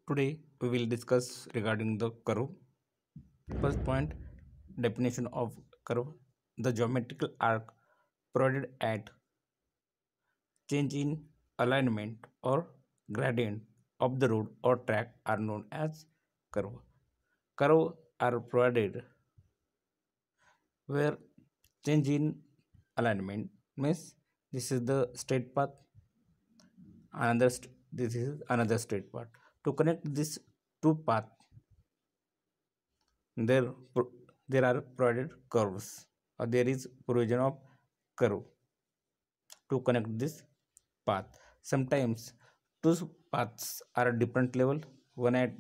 Today we will discuss regarding the curve. First point, definition of curve. The geometrical arc provided at change in alignment or gradient of the road or track are known as curve. Curve are provided where change in alignment means this is the straight path, this is another straight path. To connect these two paths, there there are provided curves, or there is provision of curve to connect this path. Sometimes two paths are at different level, one at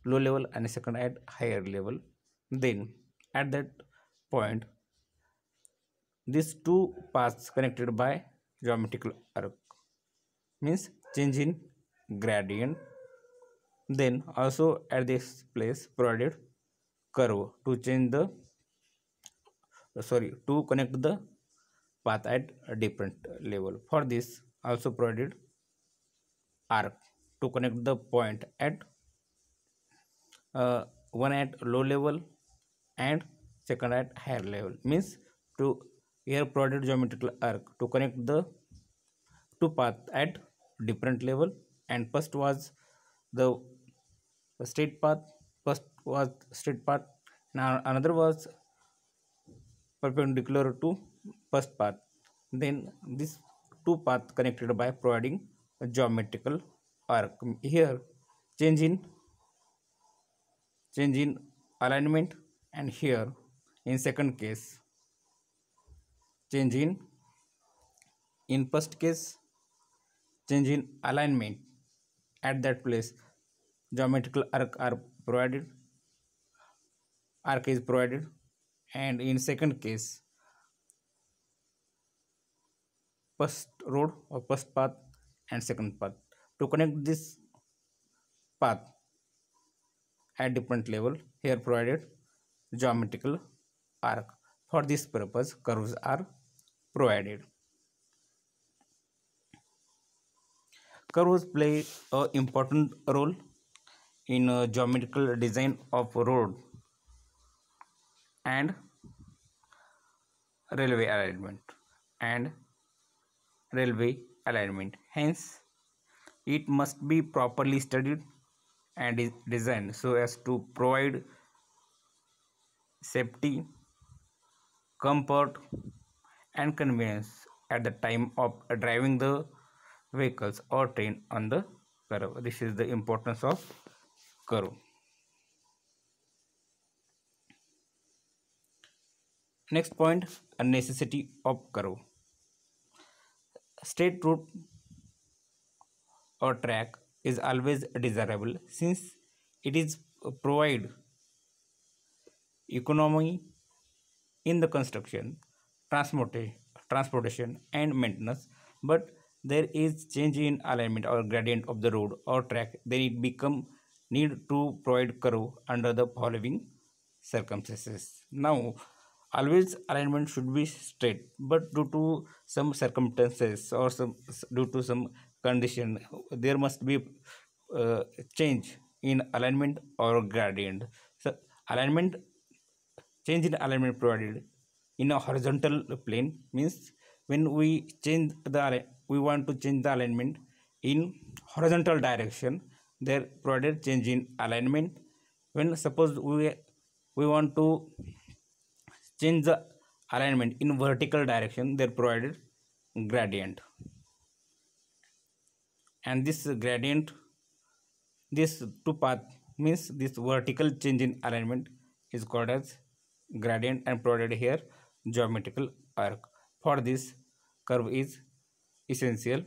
low level and second at higher level. Then at that point, these two paths connected by geometrical arc means change in gradient. Then also at this place provided curve to change the to connect the path at a different level. For this also provided arc to connect the point at one at low level and second at higher level means to here provided geometrical arc to connect the two path at different level. And first was the straight path, first was straight path, now another was perpendicular to first path. Then this two path connected by providing a geometrical arc. Here change in change in alignment, and here in second case change in first case change in alignment. At that place geometrical arc is provided, and in second case first road or first path and second path to connect this path at different level. Here provided geometrical arc. For this purpose curves are provided. Curves play a important role in geometrical design of road and railway alignment and railway alignment. Hence it must be properly studied and is designed so as to provide safety, comfort and convenience at the time of driving the vehicles or train on the curve. This is the importance of curve. Next point, a necessity of curve. Straight route or track is always desirable since it is provide economy in the construction, transportation and maintenance. But there is change in alignment or gradient of the road or track, then it become need to provide curve under the following circumstances. Now always alignment should be straight, but due to some circumstances or due to some condition there must be change in alignment or gradient. So alignment change in alignment provided in a horizontal plane means when we want to change the alignment in horizontal direction, there provided change in alignment. When suppose we want to change the alignment in vertical direction, there provided gradient. And this gradient, this two path means this vertical change in alignment is called as gradient and provided here geometrical arc. For this curve is essential.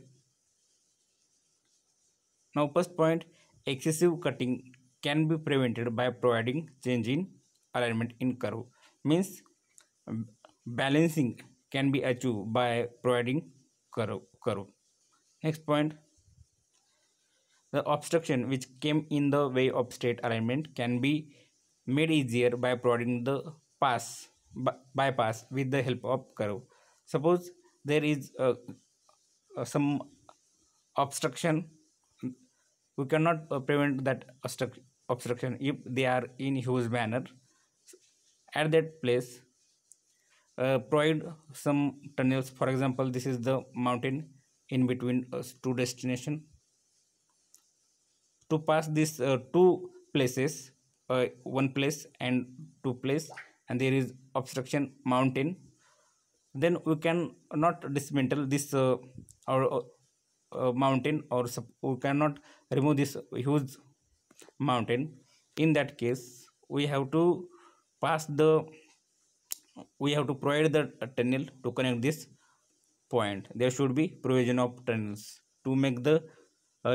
Now first point, excessive cutting can be prevented by providing change in alignment in curve means balancing can be achieved by providing curve. Next point, the obstruction which came in the way of straight alignment can be made easier by providing the bypass with the help of curve. Suppose there is some obstruction we cannot prevent that obstruction if they are in huge manner. At that place, provide some tunnels. For example, this is the mountain in between two destination. To pass these two places, one place and two place, and there is obstruction mountain, then we can not dismantle this or mountain, or we cannot remove this huge mountain. In that case, pass the we have to provide the tunnel to connect this point. There should be provision of tunnels to make the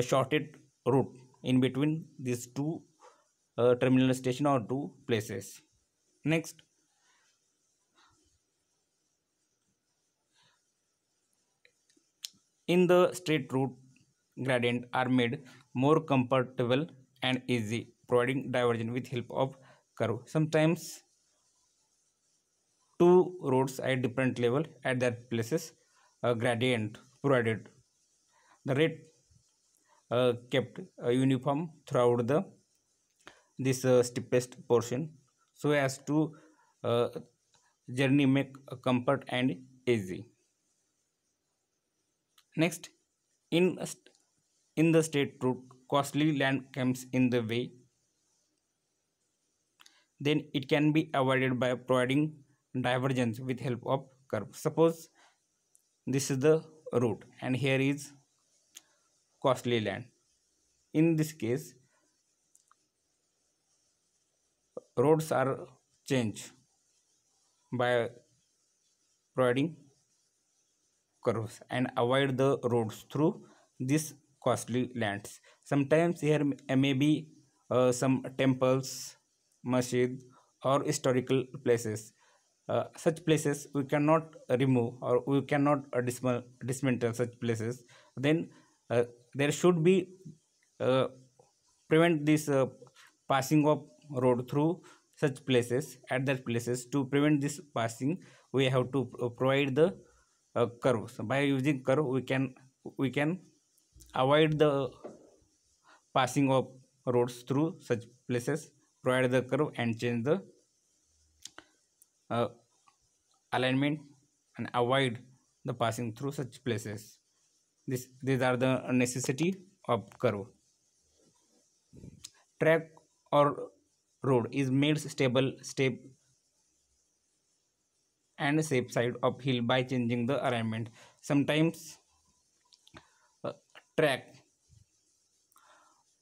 shorted route in between these two terminal station or two places. Next, in the straight route, gradient are made more comfortable and easy, providing divergence with help of curve. Sometimes two roads at different level at that places, gradient provided, the rate kept uniform throughout the this steepest portion, so as to uh, journey make comfort and easy. Next, in in the state route, costly land comes in the way, then it can be avoided by providing divergence with help of curve. Suppose this is the route and here is costly land. In this case, roads are changed by providing curves and avoid the roads through these costly lands. Sometimes here may be some temples, masjid, or historical places. Such places we cannot remove, or we cannot dismantle such places. Then there should be uh, prevent this passing of road through such places. At that places, to prevent this passing, we have to provide the curves. By using curve, we can avoid the passing of roads through such places, provide the curve and change the uh, alignment and avoid the passing through such places. These are the necessity of curve. Track or road is made stable, step and safe side of hill by changing the alignment. Sometimes track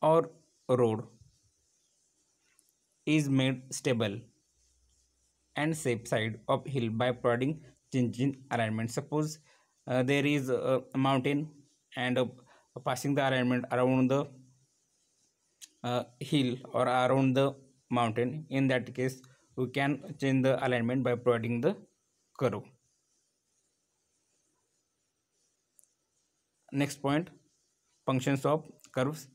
or road is made stable and safe side of hill by providing change in alignment. Suppose there is a mountain and passing the alignment around the hill or around the mountain. In that case, we can change the alignment by providing the curve. Next point, functions of curves.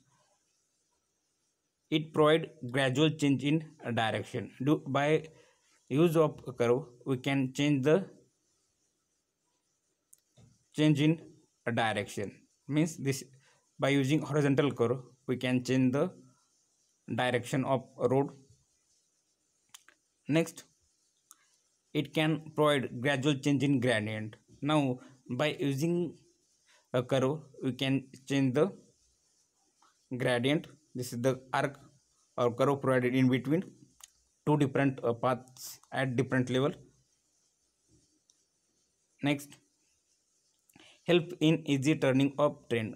It provide gradual change in direction. By use of a curve, we can change in a direction. Means this, by using horizontal curve, we can change the direction of a road. Next, it can provide gradual change in gradient. Now, by using a curve, we can change the gradient. This is the arc or curve provided in between two different paths at different level. Next, help in easy turning of train.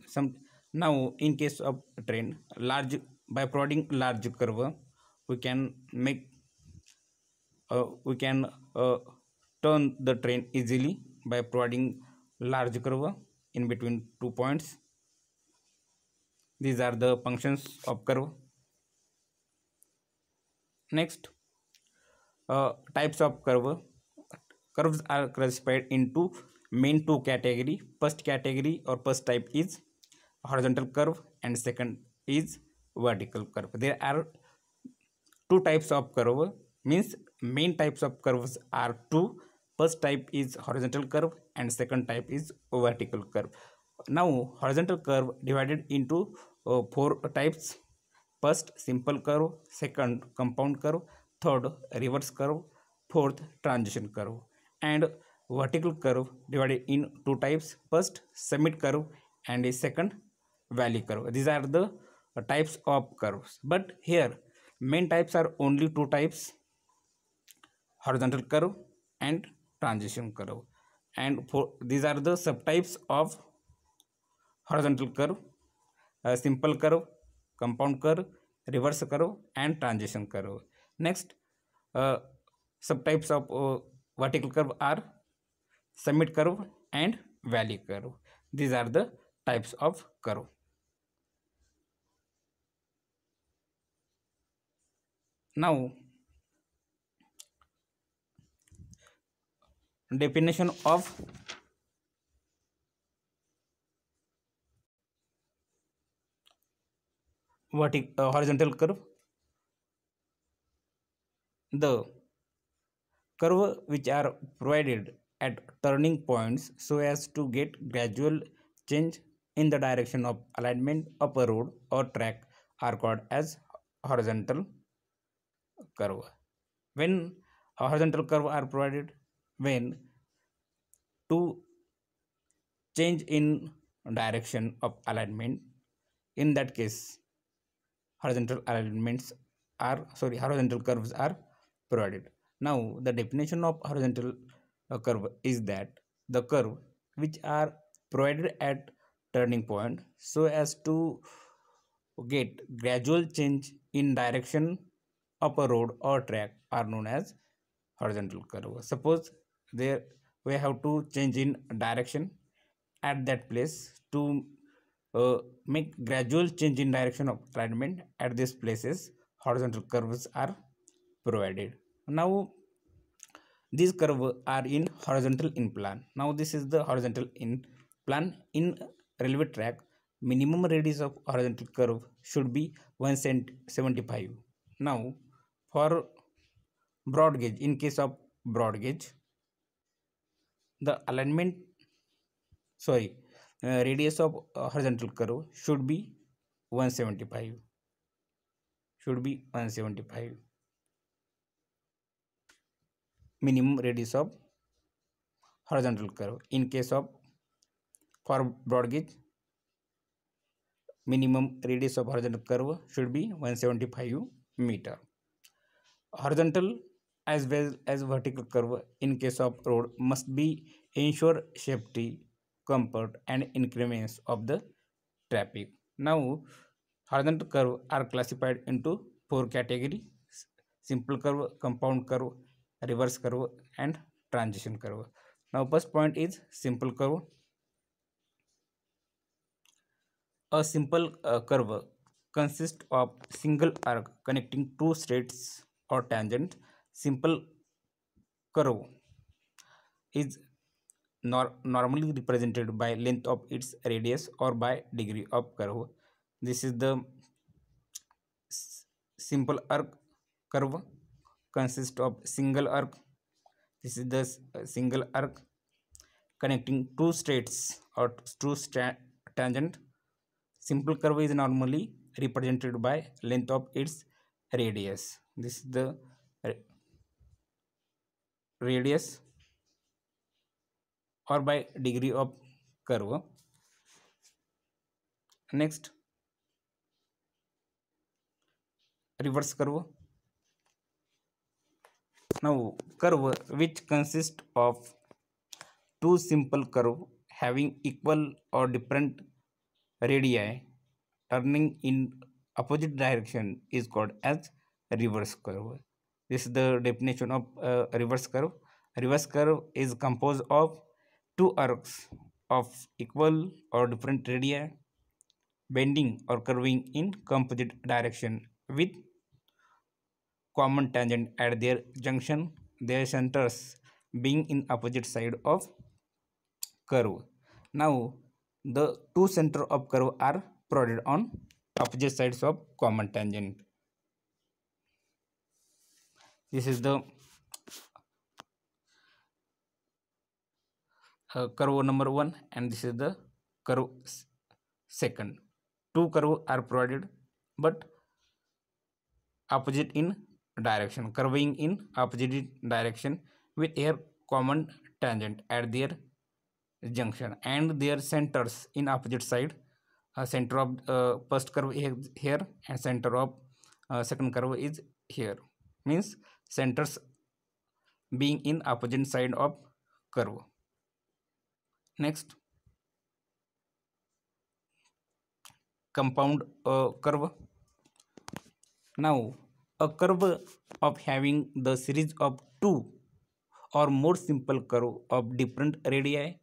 Now in case of train, large, by providing large curve, we can make we can turn the train easily by providing large curve in between 2 points. These are the functions of curve. Next, types of curve. Curves are classified into main two category. First category or first type is horizontal curve and second is vertical curve. There are two types of curve, means main types of curves are two. First type is horizontal curve and second type is vertical curve. Now horizontal curve divided into four types. First, simple curve. Second, compound curve. Third, reverse curve. Fourth, transition curve. And vertical curve divided in two types. First, summit curve, and a second, valley curve. These are the types of curves. But here, main types are only two types: horizontal curve and transition curve. And for these are the subtypes of horizontal curve: simple curve, compound curve, reverse curve, and transition curve. Next, uh, subtypes of vertical curve are summit curve and valley curve. These are the types of curve. Now, definition of horizontal curve. The curve which are provided at turning points so as to get gradual change in the direction of alignment of a road or track are called as horizontal curve. When horizontal curve are provided, when to change in direction of alignment, in that case horizontal alignments are horizontal curves are provided. Now the definition of horizontal curve is that the curve which are provided at turning point so as to get gradual change in direction of a road or track are known as horizontal curve. Suppose there we have to change in direction at that place. To make gradual change in direction of alignment at these places, horizontal curves are provided. Now these curves are in horizontal in plan. Now this is the horizontal in plan. In railway track, minimum radius of horizontal curve should be 175. Now for broad gauge, in case of broad gauge, the alignment sorry radius of horizontal curve should be 175, should be 175 minimum radius of horizontal curve. In case of for broad gauge, minimum radius of horizontal curve should be 175 meter. Horizontal as well as vertical curve in case of road must be ensure safety, comfort, and increments of the traffic. Now horizontal curve are classified into four categories: simple curve, compound curve, reverse curve, and transition curve. Now first point is simple curve. A simple curve consists of single arc connecting two straights or tangent. Simple curve is normally represented by length of its radius or by degree of curve. This is the simple arc curve consists of single arc. This is the single arc connecting two straights or two tangent. Simple curve is normally represented by length of its radius. This is the radius or by degree of curve. Next, reverse curve. Now curve which consists of two simple curve having equal or different radii turning in opposite direction is called as reverse curve. This is the definition of reverse curve. Reverse curve is composed of two arcs of equal or different radii bending or curving in composite direction with common tangent at their junction, their centers being in opposite side of curve. Now the two center of curve are provided on opposite sides of common tangent. This is the curve number one, and this is the curve second. two curves are provided, but opposite in direction, curving in opposite direction with a common tangent at their junction and their centers in opposite side. Center of first curve is here and center of second curve is here, means centers being in opposite side of curve. Next, compound curve. Now, a curve of having the series of two or more simple curve of different radii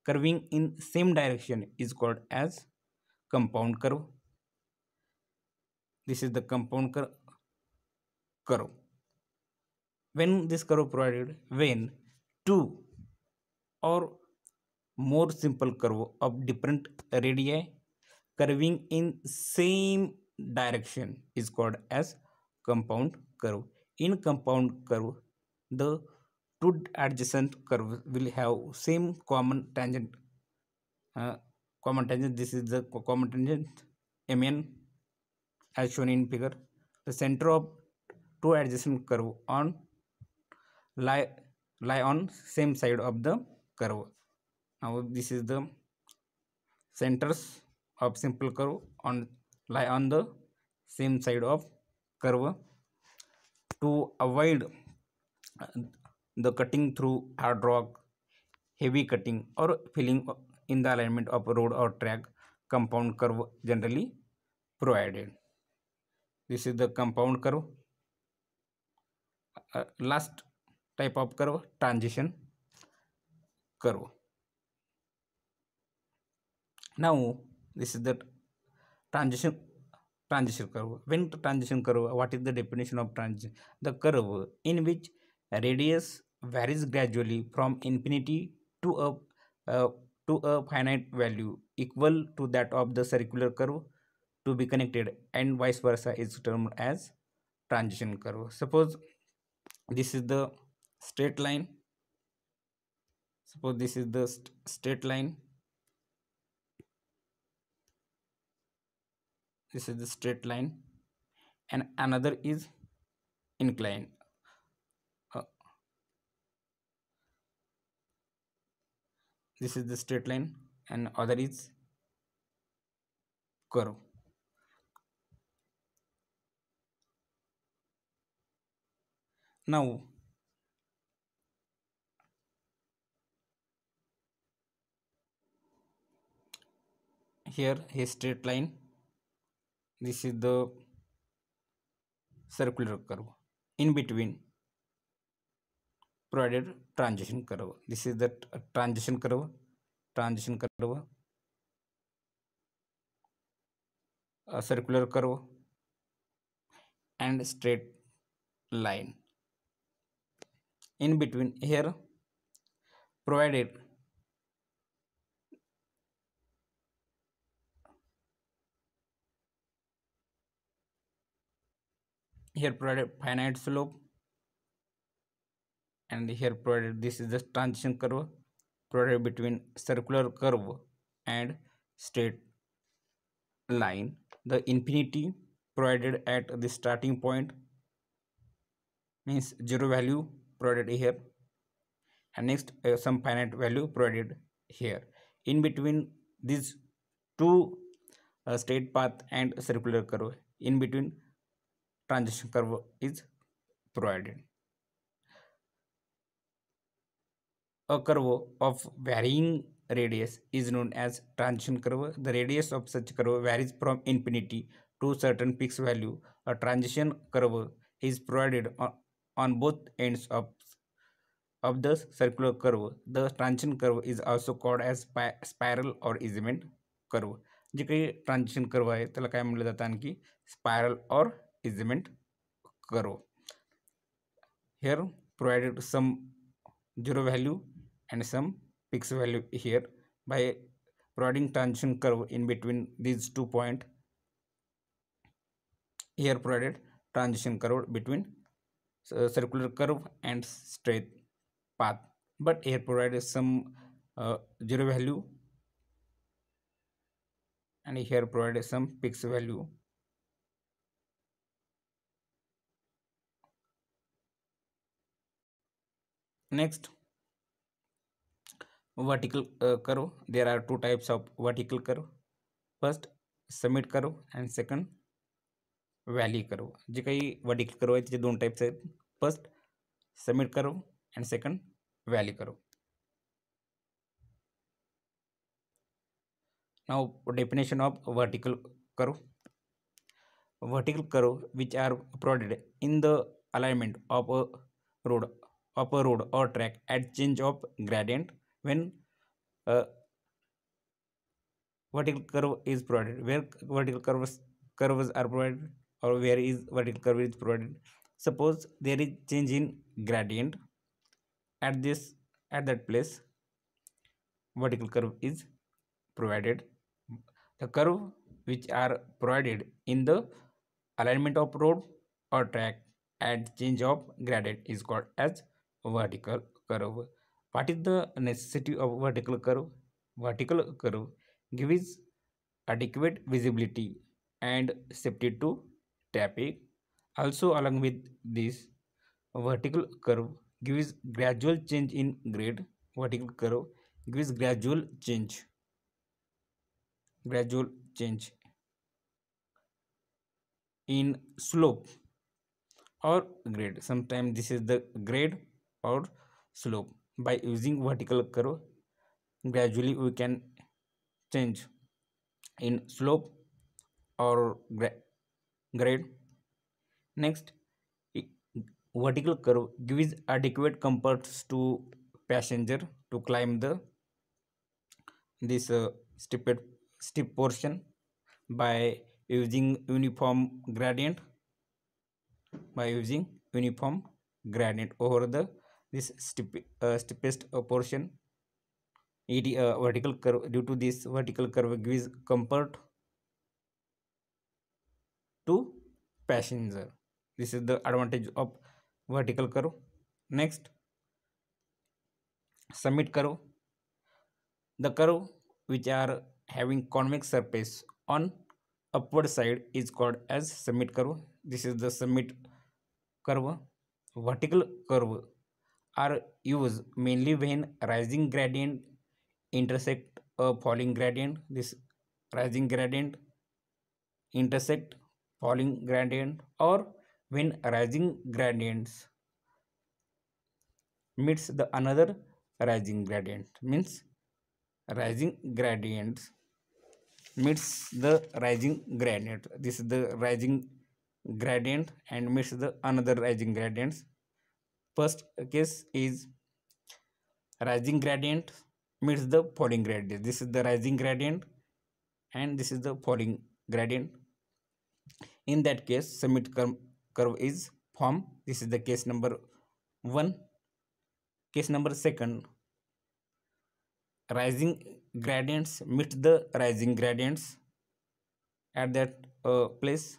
curving in same direction is called as compound curve. This is the compound curve. When this curve provided, when two or more simple curve of different radii curving in same direction is called as compound curve. In compound curve, the two adjacent curves will have same uh, common tangent. This is the common tangent mn as shown in figure. The center of two adjacent curve on lie lie on same side of the curve. Now this is the centers of simple curve on lie on the same side of curve. To avoid the cutting through hard rock, heavy cutting or filling in the alignment of road or track, compound curve generally provided. This is the compound curve. Last type of curve, transition curve. Now this is the transition transition curve. When transition curve, what is the definition of transition? The curve in which radius varies gradually from infinity to uh, a finite value equal to that of the circular curve to be connected and vice versa is termed as transition curve. Suppose this is the straight line. Suppose this is the straight line. This is the straight line and another is inclined. uh, this is the straight line and other is curve. Now here a straight line, this is the circular curve, in between provided transition curve. This is the transition curve, a circular curve and straight line. In between here provided finite slope and here provided this is the transition curve provided between circular curve and straight line. The infinity provided at the starting point, means zero value provided here, and next some finite value provided here. In between these two straight path and circular curve, in between transition curve is provided. A curve of varying radius is known as transition curve. The radius of such curve varies from infinity to certain fixed value. A transition curve is provided on both ends of the circular curve. The transition curve is also called as spiral or Eisenman curve. जे काही transition curve आहे त्याला काय म्हटलं जातं आणखी spiral और इझमेंट curve. Here provided some zero value and some fixed value here. By providing transition curve in between these 2 points, here provided transition curve between circular curve and straight path, but here provided some zero value and here provide some pix value. Next, vertical curve. There are two types of vertical curve. First, summit curve and second, valley curve. जे काही vertical curve आहे त्याचे दोन types आहेत. First summit curve and second valley curve. Now definition of vertical curve. Vertical curve which are provided in the alignment of road a road or track at change of gradient. When vertical curve is provided, where vertical curves are provided, or where is vertical curve is provided. Suppose there is change in gradient at this at that place, vertical curve is provided. The curve which are provided in the alignment of road or track at change of gradient is called as vertical curve. What is the necessity of vertical curve? Vertical curve gives adequate visibility and safety to traffic. Also, along with this, vertical curve gives gradual change in grade. Vertical curve gives gradual change in slope or grade. Sometimes this is the grade or slope. By using vertical curve, gradually we can change in slope or grade. Next, vertical curve gives adequate comforts to passenger to climb the this steep portion by using uniform gradient over the this steepest portion. Vertical curve, due to this vertical curve gives comfort to passenger. This is the advantage of vertical curve. Next, summit curve. The curve which are having convex surface on upward side is called as summit curve. This is the summit curve. Vertical curve are used mainly when rising gradient intersect a falling gradient. This rising gradient intersect falling gradient, or when rising gradients meets the another rising gradient, means rising gradients meets the rising gradient. This is the rising gradient and meets the another rising gradients. First case is rising gradient meets the falling gradient. This is the rising gradient and this is the falling gradient. In that case, summit curve is formed. This is the case number 1. Case number 2, rising gradients meet the rising gradients at that place.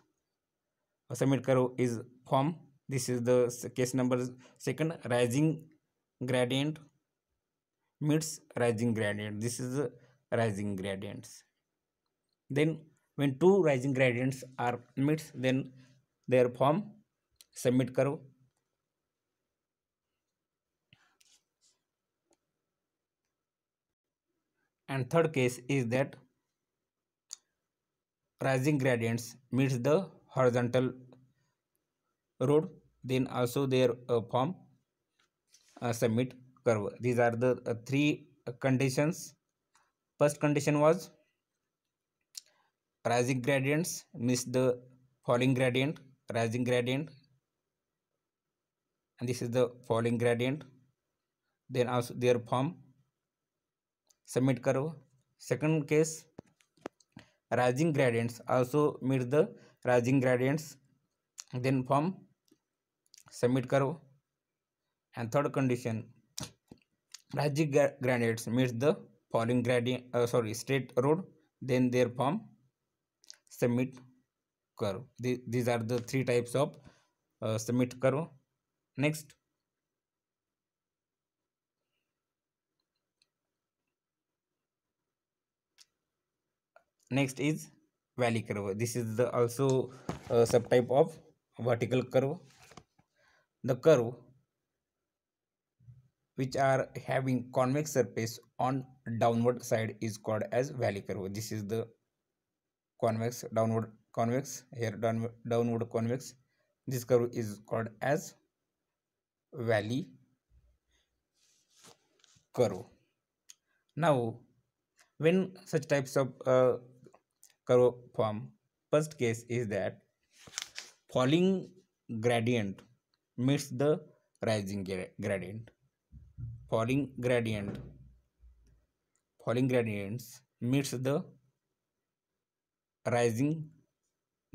A summit curve is formed. This is the case number 2. Rising gradient meets rising gradient. This is the rising gradients. Then when two rising gradients are meets, then they form summit curve. And third case is that rising gradients meets the horizontal road, then also their form summit curve. These are the three conditions. First condition was rising gradients meets the falling gradient, rising gradient, and this is the falling gradient, then also their form summit curve. Second case, rising gradients also meet the rising gradients, then form summit curve. And third condition, rising gradients meets the falling gradient, straight road, then their form summit curve. These are the three types of summit curve. Next, Next is valley curve. This is the also a subtype of vertical curve. The curve which are having convex surface on downward side is called as valley curve. This is the convex downward convex here, downward convex. This curve is called as valley curve. Now when such types of curve form, first case is that falling gradient meets the rising gradient. falling gradient Falling gradients meets the rising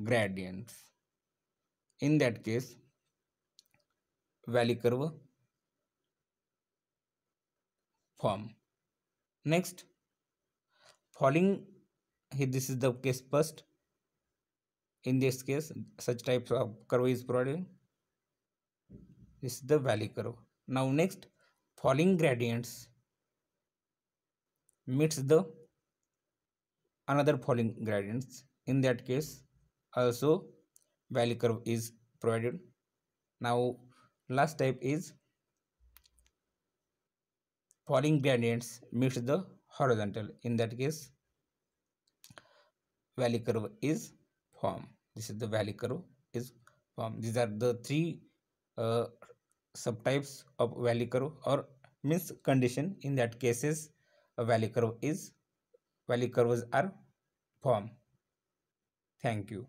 gradients. In that case, valley curve form. Next, falling, this is the case first. In this case, such types of curve is provided. This is the valley curve. Now next, falling gradients meets the another falling gradients. In that case, also valley curve is provided. Now last type is falling gradients meets the horizontal. In that case, valley curve is formed. This is the valley curve is formed. These are the three uh, subtypes of valley curve or means condition. In that cases, a valley curves are formed. Thank you.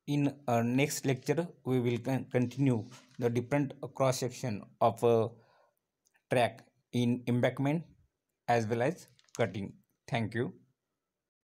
In next lecture, we will continue the different cross section of a track in embankment as well as cutting. Thank you.